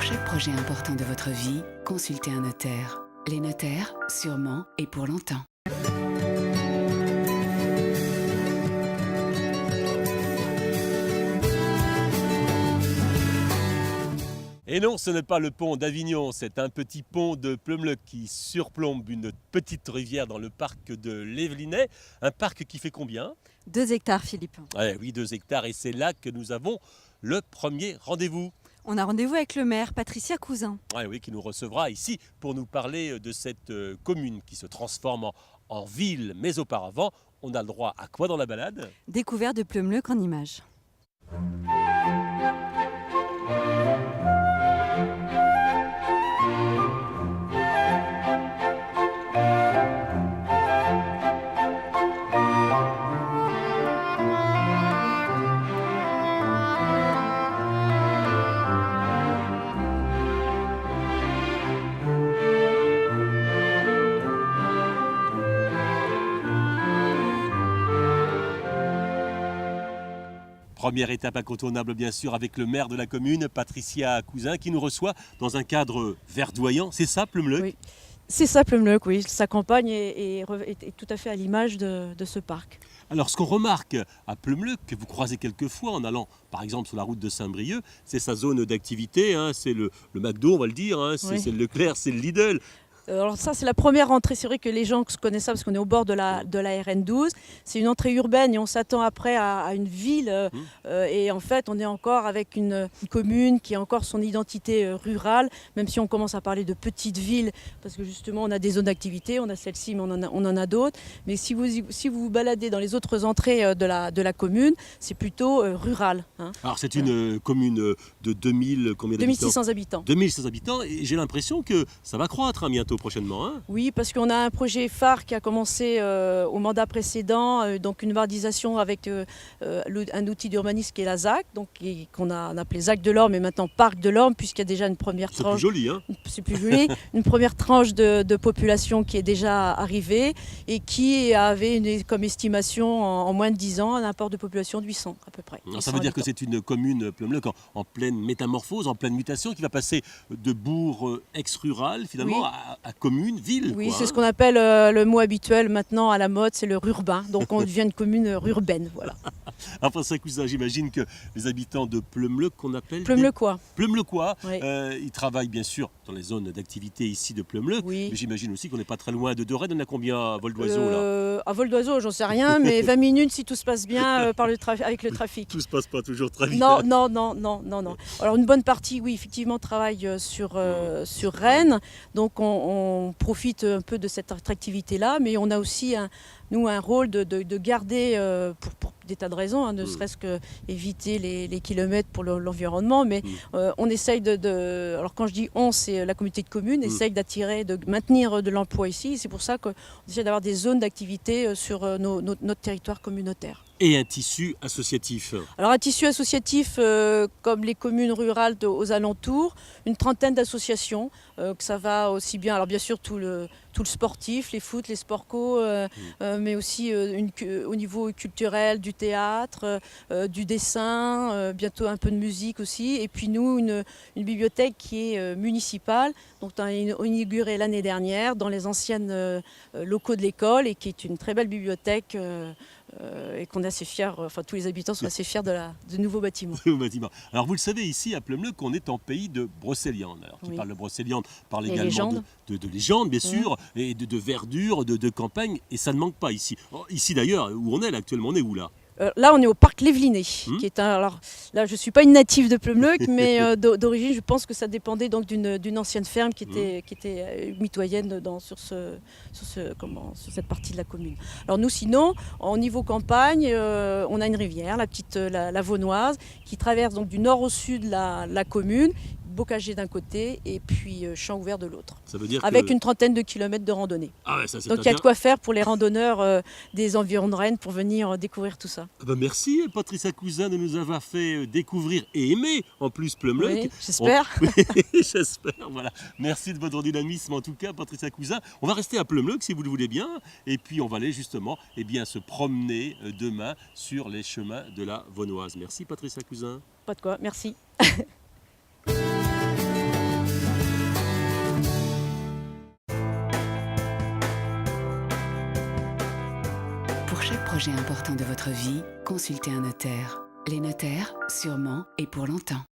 chaque projet important de votre vie, consultez un notaire. Les notaires, sûrement et pour longtemps. Et non, ce n'est pas le pont d'Avignon, c'est un petit pont de Pleumeleuc qui surplombe une petite rivière dans le parc de l'Évelinais. Un parc qui fait combien ? 2 hectares, Philippe. Oui, 2 hectares, et c'est là que nous avons le premier rendez-vous. On a rendez-vous avec le maire, Patricia Cousin. Oui, qui nous recevra ici pour nous parler de cette commune qui se transforme en ville. Mais auparavant, on a le droit à quoi dans la balade ? Découverte de Pleumeleuc en images. Première étape incontournable bien sûr avec le maire de la commune, Patricia Cousin, qui nous reçoit dans un cadre verdoyant. C'est ça, Pleumeleuc ? Oui, c'est ça Pleumeleuc, oui. Sa campagne est tout à fait à l'image de ce parc. Alors ce qu'on remarque à Pleumeleuc, que vous croisez quelquefois en allant par exemple sur la route de Saint-Brieuc, c'est sa zone d'activité, c'est le McDo, on va le dire, c'est le Leclerc, c'est le Lidl. Alors ça, c'est la première entrée. C'est vrai que les gens connaissent ça parce qu'on est au bord de la RN12. C'est une entrée urbaine et on s'attend après à une ville. Et en fait, on est encore avec une commune qui a encore son identité rurale, même si on commence à parler de petite ville, parce que justement, on a des zones d'activité, on a celle-ci, mais on en a d'autres. Mais si vous vous baladez dans les autres entrées de la commune, c'est plutôt rural. Alors c'est une commune de 2000, combien d'habitants ? 2600 habitants. 2600 habitants, et j'ai l'impression que ça va croître bientôt prochainement. Oui, parce qu'on a un projet phare qui a commencé au mandat précédent, donc une vardisation avec un outil d'urbanisme qui est la ZAC, donc qu'on a appelé ZAC de l'Orme, mais maintenant Parc de l'Orme, puisqu'il y a déjà une première tranche. C'est plus joli, C'est plus joli. Une première tranche de population qui est déjà arrivée et qui avait comme estimation en moins de 10 ans un apport de population de 800 à peu près. Alors, ça veut dire que c'est une commune, Pleumeleuc, en pleine métamorphose, en pleine mutation, qui va passer de bourg ex-rural finalement à commune, ville. Oui, c'est ce qu'on appelle le mot habituel maintenant à la mode, c'est le rurbain. Donc on devient une commune urbaine, voilà. Enfin, ça, cousin, j'imagine que les habitants de Pleumeleuc, qu'on appelle Pleumeleucois. Pleumeleucois, Oui. Ils travaillent bien sûr dans les zones d'activité ici de Pleumeleuc, Oui. mais j'imagine aussi qu'on n'est pas très loin de Rennes. On a combien à vol d'oiseau là ? À vol d'oiseau, j'en sais rien, mais 20 minutes si tout se passe bien avec le trafic. Tout se passe pas toujours très vite. Non. Alors une bonne partie, oui, effectivement, travaille sur Rennes. Donc on profite un peu de cette attractivité-là, mais on a aussi un rôle de garder, pour des tas de raisons, ne serait-ce qu'éviter les kilomètres pour l'environnement, mais on essaye alors quand je dis on, c'est la communauté de communes, essaye d'attirer, de maintenir de l'emploi ici. C'est pour ça qu'on essaie d'avoir des zones d'activité sur notre territoire communautaire. Et un tissu associatif. Alors un tissu associatif comme les communes rurales aux alentours, une trentaine d'associations, que ça va aussi bien, alors bien sûr tout le sportif, les foot, les sports co, mais aussi au niveau culturel, du théâtre, du dessin, bientôt un peu de musique aussi. Et puis nous, une bibliothèque qui est municipale, donc on a inauguré l'année dernière dans les anciennes locaux de l'école et qui est une très belle bibliothèque. Et qu'on est assez fiers, enfin tous les habitants sont assez fiers de nouveaux bâtiments. Alors vous le savez, ici à Pleumeleuc, on est en pays de brocéliande. Alors qui parle de brocéliande parle également de légendes, bien sûr, et de verdure, de campagne, et ça ne manque pas ici. Ici d'ailleurs, où on est là, actuellement, on est où là ? Là, on est au parc l'Évelinais, qui est alors là, je suis pas une native de Pleumeleuc, mais d'origine, je pense que ça dépendait donc d'une ancienne ferme qui était mitoyenne sur cette partie de la commune. Alors nous, sinon, au niveau campagne, on a une rivière, la Vaunoise, qui traverse donc du nord au sud la commune. Bocagé d'un côté et puis champ ouvert de l'autre. Ça veut dire avec une trentaine de kilomètres de randonnée. Donc il y a de quoi faire pour les randonneurs des environs de Rennes pour venir découvrir tout ça. Merci Patricia Cousin de nous avoir fait découvrir et aimer en plus Pleumeleuc. Oui, j'espère. J'espère, voilà. Merci de votre dynamisme en tout cas Patricia Cousin. On va rester à Pleumeleuc si vous le voulez bien et puis on va aller justement se promener demain sur les chemins de la Vaunoise. Merci Patricia Cousin. Pas de quoi, merci. Pour chaque projet important de votre vie, consultez un notaire. Les notaires, sûrement et pour longtemps.